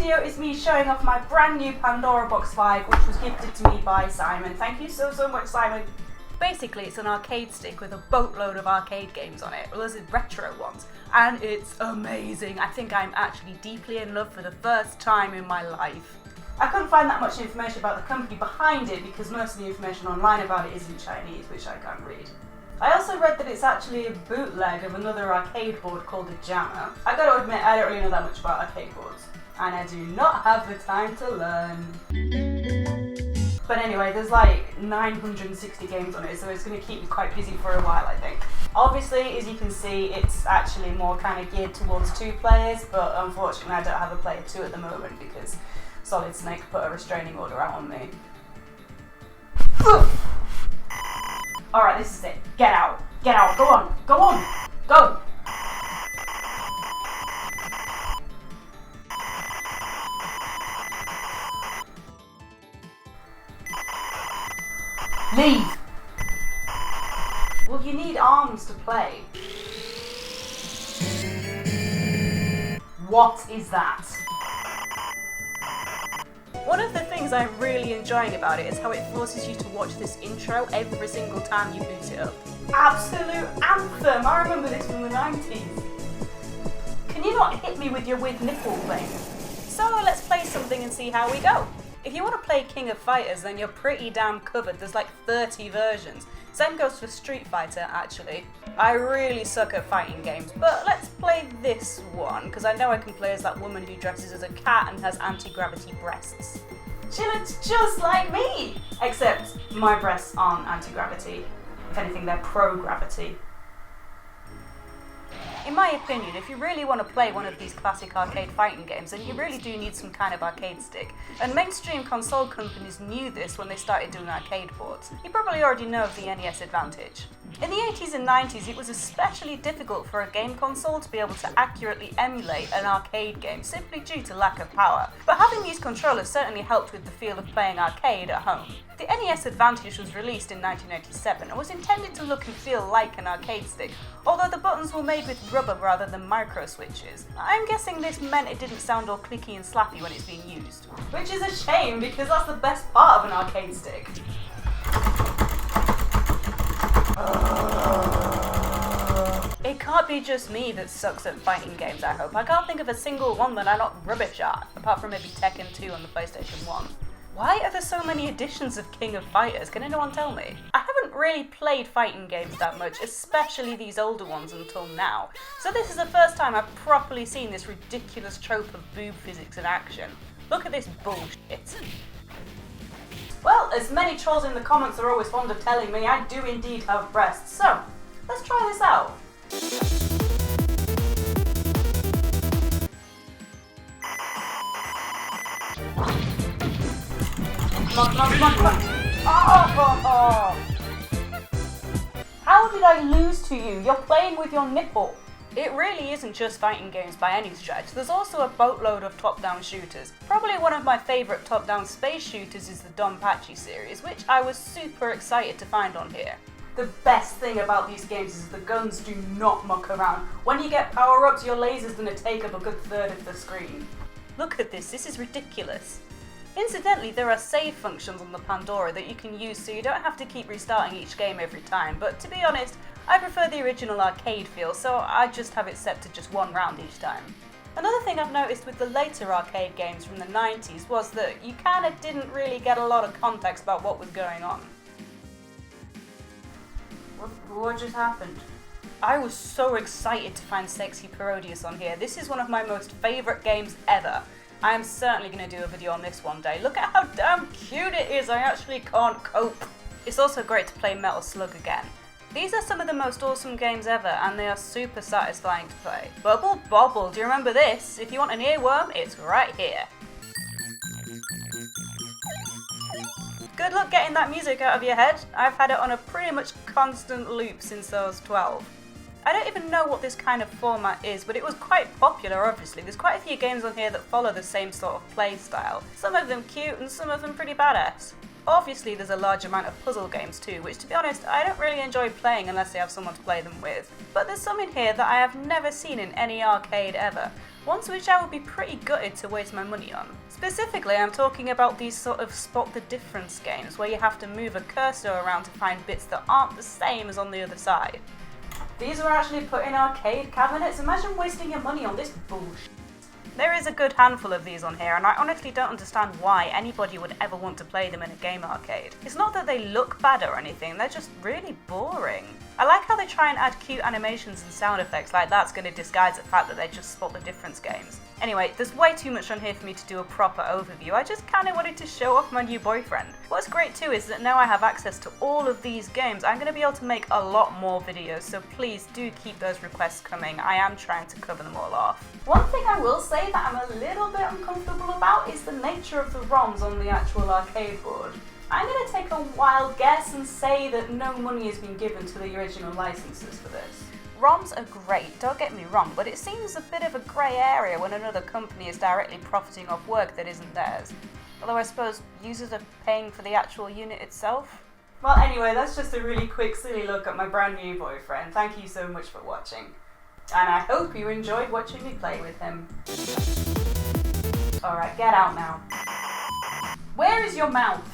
video is me showing off my brand new Pandora Box 5, which was gifted to me by Simon. Thank you so much, Simon. Basically, it's an arcade stick with a boatload of arcade games on it. Well, there's retro ones, and it's amazing. I think I'm actually deeply in love for the first time in my life. I couldn't find that much information about the company behind it because most of the information online about it is in Chinese, which I can't read. I also read that it's actually a bootleg of another arcade board called a jammer. I gotta admit, I don't really know that much about arcade boards, and I do not have the time to learn. But anyway, there's like 960 games on it, so it's going to keep me quite busy for a while, I think. Obviously, as you can see, it's actually more kind of geared towards 2 players, but unfortunately I don't have a player 2 at the moment because Solid Snake put a restraining order out on me. Alright, this is it. Get out. Get out. Go on. Go on. Go. Leave! Well, you need arms to play. What is that? One of the things I'm really enjoying about it is how it forces you to watch this intro every single time you boot it up. Absolute anthem! I remember this from the 90s. Can you not hit me with your weird nipple thing? So let's play something and see how we go. If you want to play King of Fighters, then you're pretty damn covered. There's like 30 versions. Same goes for Street Fighter, actually. I really suck at fighting games, but let's play this one, because I know I can play as that woman who dresses as a cat and has anti-gravity breasts. She looks just like me! Except my breasts aren't anti-gravity. If anything, they're pro-gravity. In my opinion, if you really want to play one of these classic arcade fighting games, then you really do need some kind of arcade stick. And mainstream console companies knew this when they started doing arcade boards. You probably already know of the NES Advantage. In the 80s and 90s, it was especially difficult for a game console to be able to accurately emulate an arcade game simply due to lack of power. But having these controllers certainly helped with the feel of playing arcade at home. The NES Advantage was released in 1987 and was intended to look and feel like an arcade stick, although the buttons were made with rubber rather than micro switches. I'm guessing this meant it didn't sound all clicky and slappy when it's being used. Which is a shame, because that's the best part of an arcade stick. It can't be just me that sucks at fighting games, I hope. I can't think of a single one that I'm not rubbish at, apart from maybe Tekken 2 on the PlayStation 1. Why are there so many editions of King of Fighters? Can anyone tell me? I haven't really played fighting games that much, especially these older ones until now. So this is the first time I've properly seen this ridiculous trope of boob physics in action. Look at this bullshit. Well, as many trolls in the comments are always fond of telling me, I do indeed have breasts. So, let's try this out. Come on. Oh! How did I lose to you? You're playing with your nipple. It really isn't just fighting games by any stretch. There's also a boatload of top-down shooters. Probably one of my favourite top-down space shooters is the Donpachi series, which I was super excited to find on here. The best thing about these games is the guns do not muck around. When you get power-ups, your laser's going to take up a good third of the screen. Look at this is ridiculous. Incidentally, there are save functions on the Pandora that you can use so you don't have to keep restarting each game every time, but to be honest, I prefer the original arcade feel, so I just have it set to just 1 round each time. Another thing I've noticed with the later arcade games from the 90s was that you kinda didn't really get a lot of context about what was going on. What just happened? I was so excited to find Sexy Parodius on here. This is one of my most favourite games ever. I am certainly going to do a video on this one day. Look at how damn cute it is, I actually can't cope. It's also great to play Metal Slug again. These are some of the most awesome games ever, and they are super satisfying to play. Bubble Bobble, do you remember this? If you want an earworm, it's right here. Good luck getting that music out of your head. I've had it on a pretty much constant loop since I was 12. I don't even know what this kind of format is, but it was quite popular, obviously. There's quite a few games on here that follow the same sort of play style. Some of them cute and some of them pretty badass. Obviously there's a large amount of puzzle games too, which to be honest I don't really enjoy playing unless I have someone to play them with. But there's some in here that I have never seen in any arcade ever, ones which I would be pretty gutted to waste my money on. Specifically I'm talking about these sort of spot the difference games where you have to move a cursor around to find bits that aren't the same as on the other side. These were actually put in arcade cabinets. Imagine wasting your money on this bullshit. There is a good handful of these on here, and I honestly don't understand why anybody would ever want to play them in a game arcade. It's not that they look bad or anything, they're just really boring. I like how they try and add cute animations and sound effects like that's going to disguise the fact that they just spot the difference games. Anyway, there's way too much on here for me to do a proper overview. I just kind of wanted to show off my new boyfriend. What's great too is that now I have access to all of these games, I'm going to be able to make a lot more videos, so please do keep those requests coming. I am trying to cover them all off. One thing I will say that I'm a little bit uncomfortable about is the nature of the ROMs on the actual arcade board. I'm going to take a wild guess and say that no money has been given to the original licenses for this. ROMs are great, don't get me wrong, but it seems a bit of a grey area when another company is directly profiting off work that isn't theirs. Although I suppose users are paying for the actual unit itself. Well anyway, that's just a really quick silly look at my brand new boyfriend. Thank you so much for watching. And I hope you enjoyed watching me play with him. Alright, get out now. Where is your mouth?